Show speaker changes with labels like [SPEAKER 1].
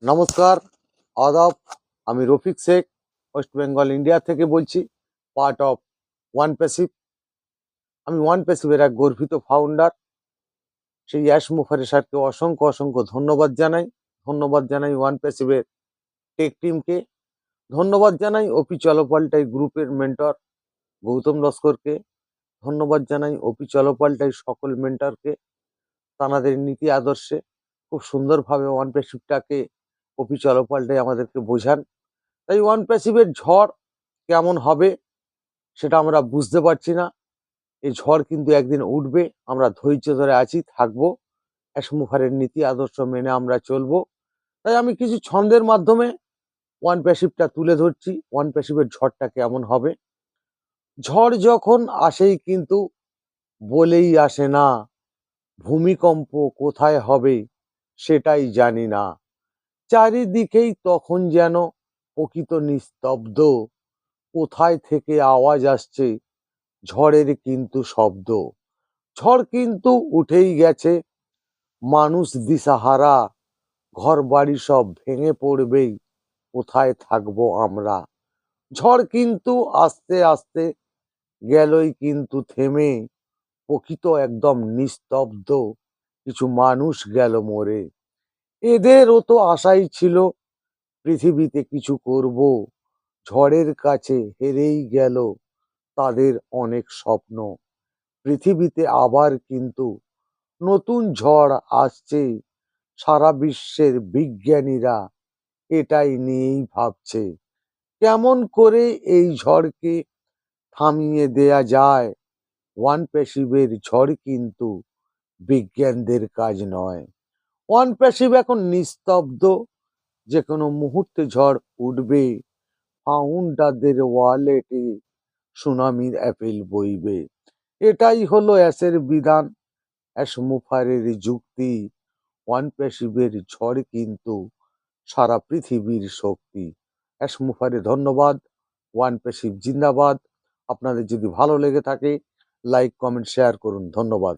[SPEAKER 1] নমস্কার, আদাব। আমি রফিক শেখ, ওয়েস্ট বেঙ্গল ইন্ডিয়া থেকে বলছি, পার্ট অফ ওয়ান প্যাসিভ। আমি ওয়ান প্যাসিভের এক গর্বিত ফাউন্ডার। সেই অ্যাশ মুখার্জি স্যারকে অসংখ্য অসংখ্য ধন্যবাদ জানাই। ধন্যবাদ জানাই ওয়ান প্যাসিভের টেক টিমকে। ধন্যবাদ জানাই ওপি চলপাল্টাই গ্রুপের মেন্টর গৌতম লস্করকে। ধন্যবাদ জানাই ওপি চলপাল্টাই সকল মেন্টরকে। তাঁদের নীতি আদর্শে খুব সুন্দরভাবে ওয়ান প্যাসিভটাকে ওপি চলপাল্টাই আমাদেরকে বোঝান। তাই ওয়ান প্যাসিভের ঝড় কেমন হবে সেটা আমরা বুঝতে পারছি না। এই ঝড় কিন্তু একদিন উঠবে। আমরা ধৈর্য ধরে আছি, থাকবো, অ্যাশমুখারের নীতি আদর্শ মেনে আমরা চলবো। তাই আমি কিছু ছন্দের মাধ্যমে ওয়ান প্যাসিভটা তুলে ধরছি, ওয়ান প্যাসিভের ঝড়টা কেমন হবে। ঝড় যখন আসেই কিন্তু বলেই আসে না, ভূমিকম্প কোথায় হবে সেটাই জানি না। চারিদিকেই তখন যেন প্রকৃত নিস্তব্ধ। কোথায় থেকে আওয়াজ আসছে ঝড়ের কিন্তু শব্দ। ঝড় কিন্তু উঠেই গেছে, মানুষ দিশাহারা, ঘর বাড়ি সব ভেঙে পড়বেই, কোথায় থাকবো আমরা। ঝড় কিন্তু আস্তে আস্তে গেলই কিন্তু থেমে, প্রকৃত একদম নিস্তব্ধ, কিছু মানুষ গেল মরে। এদেরও তো আশাই ছিল পৃথিবীতে কিছু করব, ঝড়ের কাছে হেরেই গেল তাদের অনেক স্বপ্ন। পৃথিবীতে আবার কিন্তু নতুন ঝড় আসছে, সারা বিশ্বের বিজ্ঞানীরা এটাই নিয়েই ভাবছে, কেমন করে এই ঝড়কে থামিয়ে দেয়া যায়। ওয়ান প্যাসিভের ঝড় কিন্তু বিজ্ঞানদের কাজ নয়। ওয়ান প্যাসিভ এখন নিস্তব্ধ, যে কোনো মুহূর্তে ঝড় উঠবে। ফাউন্ডারদের ওয়ালেটে সুনামির অ্যাপেল বইবে। এটাই হলো অ্যাশের বিধান, অ্যাশ মুখারের যুক্তি। ওয়ান প্যাসিভের ঝড় কিন্তু সারা পৃথিবীর শক্তি। অ্যাশ মুখারে ধন্যবাদ। ওয়ান প্যাসিভ জিন্দাবাদ। আপনাদের যদি ভালো লেগে থাকে লাইক কমেন্ট শেয়ার করুন। ধন্যবাদ।